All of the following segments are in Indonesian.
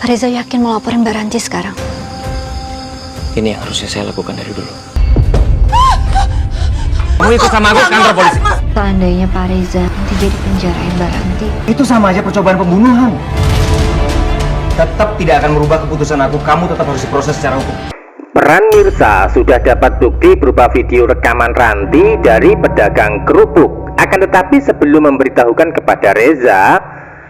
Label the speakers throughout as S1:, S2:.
S1: Reza yakin mau laporin Mbak Ranti sekarang?
S2: Ini yang harusnya saya lakukan dari dulu. Mau ikut sama aku ke kantor polisi?
S1: Seandainya Pak Reza nanti jadi penjarain Mbak Ranti,
S3: Itu sama aja percobaan pembunuhan. Tetap tidak akan merubah keputusan aku. Kamu tetap harus diproses secara hukum.
S4: Peran Mirsa sudah dapat bukti berupa video rekaman Ranti dari pedagang kerupuk. Akan tetapi sebelum memberitahukan kepada Reza,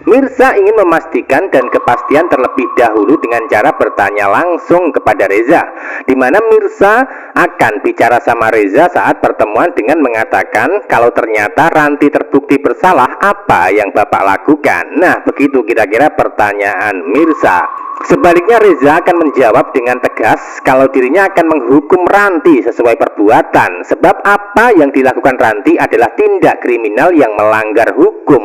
S4: Mirsa ingin memastikan dan kepastian terlebih dahulu dengan cara bertanya langsung kepada Reza, di mana Mirsa akan bicara sama Reza saat pertemuan dengan mengatakan kalau ternyata Ranti terbukti bersalah, apa yang Bapak lakukan. Nah, begitu kira-kira pertanyaan Mirsa. Sebaliknya Reza akan menjawab dengan tegas kalau dirinya akan menghukum Ranti sesuai perbuatan, sebab apa yang dilakukan Ranti adalah tindak kriminal yang melanggar hukum.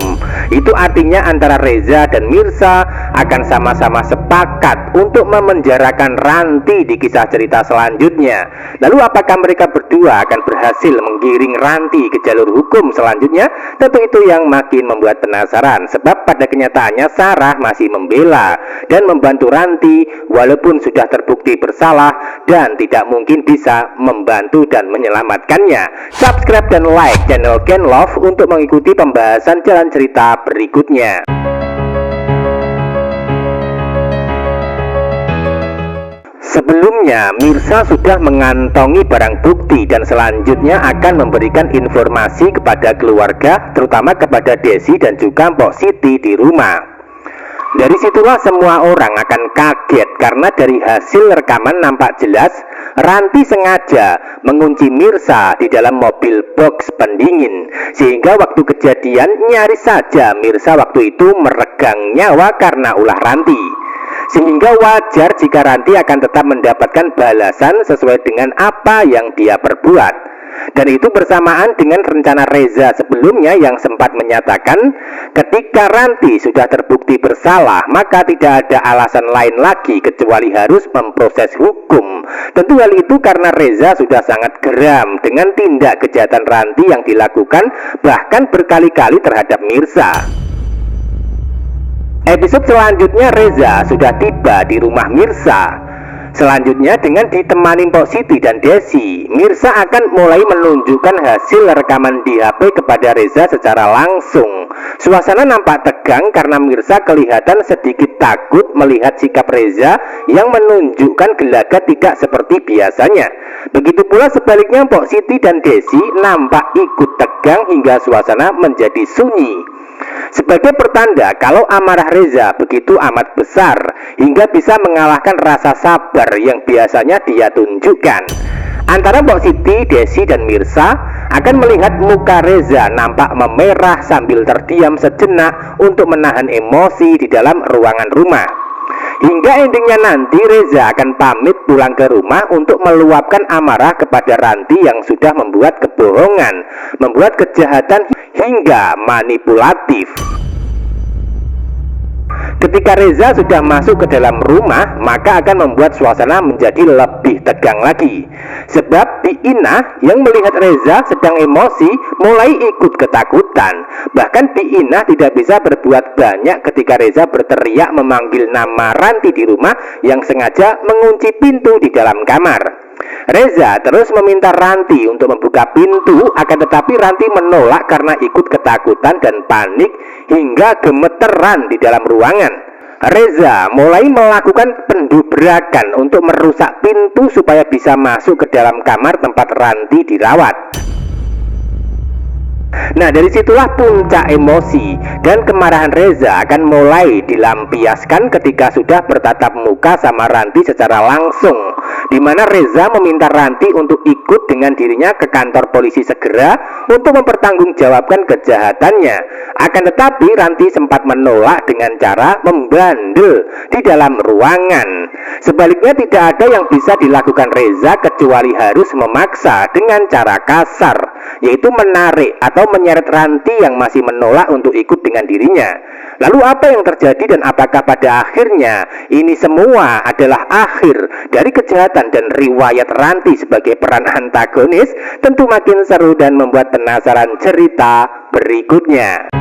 S4: Itu artinya antara Reza dan Mirsa akan sama-sama sepakat untuk memenjarakan Ranti di kisah cerita selanjutnya. Lalu apakah mereka berdua akan berhasil menggiring Ranti ke jalur hukum selanjutnya? Tentu itu yang makin membuat penasaran, sebab pada kenyataannya Sarah masih membela dan membantu Ranti walaupun sudah terbukti bersalah dan tidak mungkin bisa membantu dan menyelamatkannya. Subscribe dan like channel Ken Love untuk mengikuti pembahasan jalan cerita berikutnya. Sebelumnya, Mirsa sudah mengantongi barang bukti dan selanjutnya akan memberikan informasi kepada keluarga, terutama kepada Desi dan juga Mbok Siti di rumah. Dari situlah semua orang akan kaget karena dari hasil rekaman nampak jelas Ranti sengaja mengunci Mirsa di dalam mobil box pendingin, sehingga waktu kejadian nyaris saja Mirsa waktu itu meregang nyawa karena ulah Ranti. Sehingga wajar jika Ranti akan tetap mendapatkan balasan sesuai dengan apa yang dia perbuat. Dan itu bersamaan dengan rencana Reza sebelumnya yang sempat menyatakan ketika Ranti sudah terbukti bersalah, maka tidak ada alasan lain lagi kecuali harus memproses hukum. Tentu hal itu karena Reza sudah sangat geram dengan tindak kejahatan Ranti yang dilakukan bahkan berkali-kali terhadap Mirsa. Episode selanjutnya Reza sudah tiba di rumah Mirsa. Selanjutnya dengan ditemani Mbok Siti dan Desi, Mirsa akan mulai menunjukkan hasil rekaman di HP kepada Reza secara langsung. Suasana nampak tegang karena Mirsa kelihatan sedikit takut melihat sikap Reza yang menunjukkan gelagat tidak seperti biasanya. Begitu pula sebaliknya Mbok Siti dan Desi nampak ikut tegang hingga suasana menjadi sunyi. Sebagai pertanda kalau amarah Reza begitu amat besar hingga bisa mengalahkan rasa sabar yang biasanya dia tunjukkan. Antara Mbok Siti, Desi, dan Mirsa akan melihat muka Reza nampak memerah sambil terdiam sejenak untuk menahan emosi di dalam ruangan rumah. Hingga endingnya nanti Reza akan pamit pulang ke rumah untuk meluapkan amarah kepada Ranti yang sudah membuat kebohongan, membuat kejahatan hingga manipulatif. Ketika Reza sudah masuk ke dalam rumah, maka akan membuat suasana menjadi lebih tegang lagi. Sebab Bi Inah yang melihat Reza sedang emosi mulai ikut ketakutan. Bahkan Bi Inah tidak bisa berbuat banyak ketika Reza berteriak memanggil nama Ranti di rumah yang sengaja mengunci pintu di dalam kamar. Reza terus meminta Ranti untuk membuka pintu, akan tetapi Ranti menolak karena ikut ketakutan dan panik hingga gemeteran di dalam ruangan. Reza mulai melakukan pendobrakan untuk merusak pintu supaya bisa masuk ke dalam kamar tempat Ranti dirawat. Nah, dari situlah puncak emosi dan kemarahan Reza akan mulai dilampiaskan ketika sudah bertatap muka sama Ranti secara langsung, di mana Reza meminta Ranti untuk ikut dengan dirinya ke kantor polisi segera untuk mempertanggungjawabkan kejahatannya. Akan tetapi Ranti sempat menolak dengan cara membandel di dalam ruangan. Sebaliknya tidak ada yang bisa dilakukan Reza kecuali harus memaksa dengan cara kasar, yaitu menarik atau menyeret Ranti yang masih menolak untuk ikut dengan dirinya. Lalu apa yang terjadi dan apakah pada akhirnya ini semua adalah akhir dari kejahatan dan riwayat Ranti sebagai peran antagonis? Tentu makin seru dan membuat penasaran cerita berikutnya.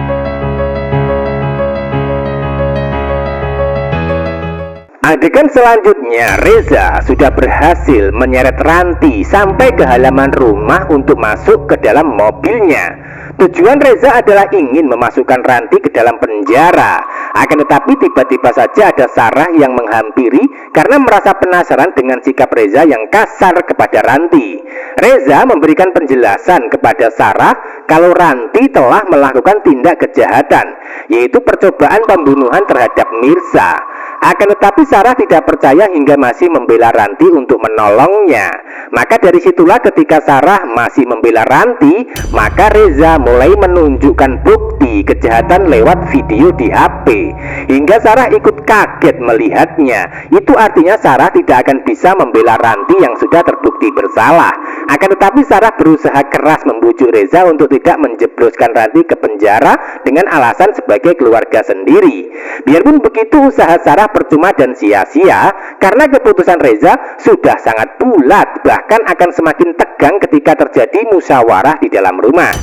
S4: Adegan selanjutnya, Reza sudah berhasil menyeret Ranti sampai ke halaman rumah untuk masuk ke dalam mobilnya. Tujuan Reza adalah ingin memasukkan Ranti ke dalam penjara. Akan tetapi tiba-tiba saja ada Sarah yang menghampiri karena merasa penasaran dengan sikap Reza yang kasar kepada Ranti. Reza memberikan penjelasan kepada Sarah kalau Ranti telah melakukan tindak kejahatan, yaitu percobaan pembunuhan terhadap Mirza. Akan tetapi Sarah tidak percaya hingga masih membela Ranti untuk menolongnya. Maka dari situlah ketika Sarah masih membela Ranti, maka Reza mulai menunjukkan bukti kejahatan lewat video di HP. Hingga Sarah ikut kaget melihatnya. Itu artinya Sarah tidak akan bisa membela Ranti yang sudah terbukti bersalah. Akan tetapi Sarah berusaha keras membujuk Reza untuk tidak menjebloskan Ranti ke penjara dengan alasan sebagai keluarga sendiri. Biarpun begitu, usaha Sarah percuma dan sia-sia karena keputusan Reza sudah sangat bulat, bahkan akan semakin tegang ketika terjadi musyawarah di dalam rumah.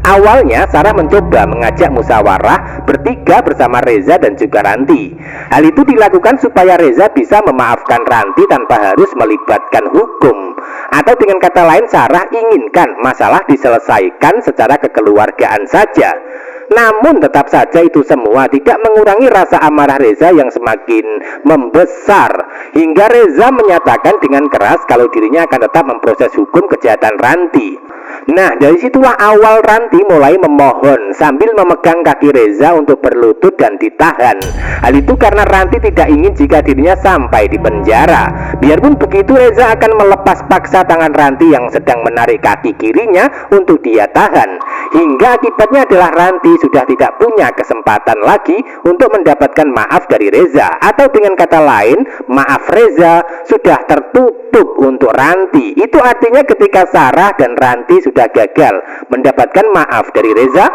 S4: Awalnya Sarah mencoba mengajak musyawarah bertiga bersama Reza dan juga Ranti. Hal itu dilakukan supaya Reza bisa memaafkan Ranti tanpa harus melibatkan hukum. Atau dengan kata lain, Sarah inginkan masalah diselesaikan secara kekeluargaan saja. Namun tetap saja itu semua tidak mengurangi rasa amarah Reza yang semakin membesar, hingga Reza menyatakan dengan keras kalau dirinya akan tetap memproses hukum kejahatan Ranti. Nah, dari situlah awal Ranti mulai memohon sambil memegang kaki Reza untuk berlutut dan ditahan. Hal itu karena Ranti tidak ingin jika dirinya sampai di penjara. Biarpun begitu, Reza akan melepas paksa tangan Ranti yang sedang menarik kaki kirinya untuk dia tahan. Hingga akibatnya adalah Ranti sudah tidak punya kesempatan lagi untuk mendapatkan maaf dari Reza. Atau dengan kata lain, maaf Reza sudah tertutup untuk Ranti. Itu artinya ketika Sarah dan Ranti sudah gagal mendapatkan maaf dari Reza,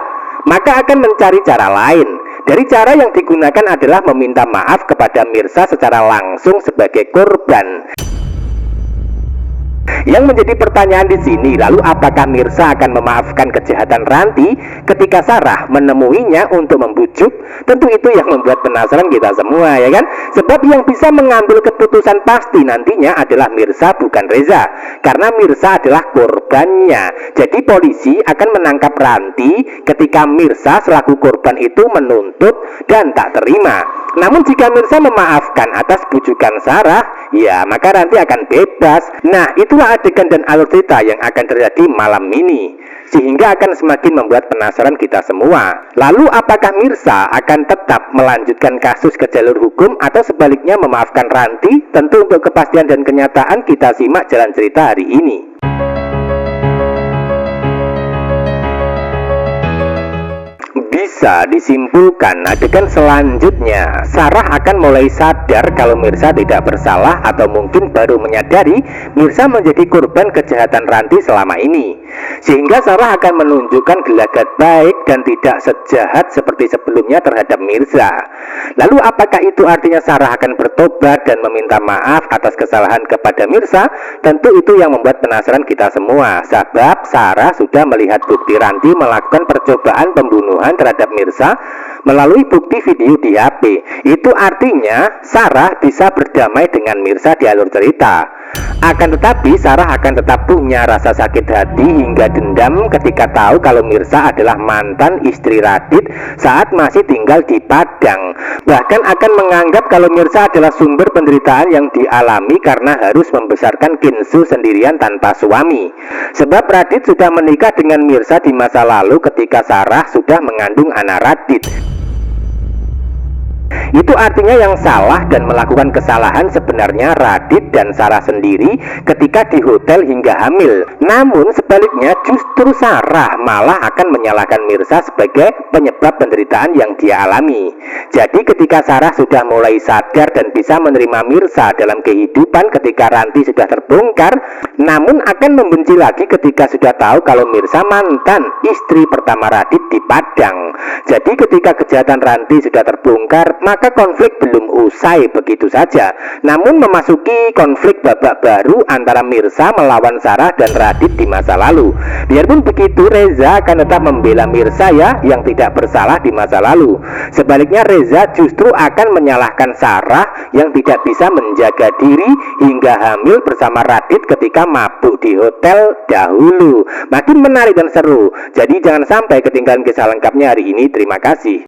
S4: maka akan mencari cara lain. Dari cara yang digunakan adalah meminta maaf kepada Mirza secara langsung sebagai korban. Yang menjadi pertanyaan di sini, lalu apakah Mirza akan memaafkan kejahatan Ranti ketika Sarah menemuinya untuk membujuk? Tentu itu yang membuat penasaran kita semua, ya kan? Sebab yang bisa mengambil keputusan pasti nantinya adalah Mirza, bukan Reza. Karena Mirza adalah korbannya. Jadi polisi akan menangkap Ranti ketika Mirza selaku korban itu menuntut dan tak terima. Namun jika Mirza memaafkan atas bujukan Sarah, ya maka Ranti akan bebas. Nah, itulah adegan dan alur cerita yang akan terjadi malam ini, sehingga akan semakin membuat penasaran kita semua. Lalu apakah Mirza akan tetap melanjutkan kasus ke jalur hukum atau sebaliknya memaafkan Ranti? Tentu untuk kepastian dan kenyataan kita simak jalan cerita hari ini. Bisa disimpulkan adegan selanjutnya, Sarah akan mulai sadar kalau Mirza tidak bersalah, atau mungkin baru menyadari Mirza menjadi korban kejahatan Ranti selama ini. Sehingga Sarah akan menunjukkan gelagat baik dan tidak sejahat seperti sebelumnya terhadap Mirza. Lalu apakah itu artinya Sarah akan bertobat dan meminta maaf atas kesalahan kepada Mirza? Tentu itu yang membuat penasaran kita semua. Sebab Sarah sudah melihat bukti Ranti melakukan percobaan pembunuhan terhadap Mirza melalui bukti video di HP. Itu artinya Sarah bisa berdamai dengan Mirza di alur cerita. Akan tetapi Sarah akan tetap punya rasa sakit hati hingga dendam ketika tahu kalau Mirza adalah mantan istri Radit saat masih tinggal di Padang. Bahkan akan menganggap kalau Mirza adalah sumber penderitaan yang dialami karena harus membesarkan Kinsu sendirian tanpa suami. Sebab Radit sudah menikah dengan Mirza di masa lalu ketika Sarah sudah mengandung anak Radit. Itu artinya yang salah dan melakukan kesalahan sebenarnya Radit dan Sarah sendiri ketika di hotel hingga hamil. Namun sebaliknya justru Sarah malah akan menyalahkan Mirza sebagai penyebab penderitaan yang dia alami. Jadi ketika Sarah sudah mulai sadar dan bisa menerima Mirza dalam kehidupan ketika Ranti sudah terbongkar, namun akan membenci lagi ketika sudah tahu kalau Mirza mantan istri pertama Radit di Padang. Jadi ketika kejahatan Ranti sudah terbongkar, maka maka konflik belum usai begitu saja, namun memasuki konflik babak baru antara Mirsa melawan Sarah dan Radit di masa lalu. Biarpun begitu, Reza akan tetap membela Mirsa ya, yang tidak bersalah di masa lalu. Sebaliknya Reza justru akan menyalahkan Sarah yang tidak bisa menjaga diri hingga hamil bersama Radit ketika mabuk di hotel dahulu. Makin menarik dan seru, jadi jangan sampai ketinggalan kisah lengkapnya hari ini. Terima kasih.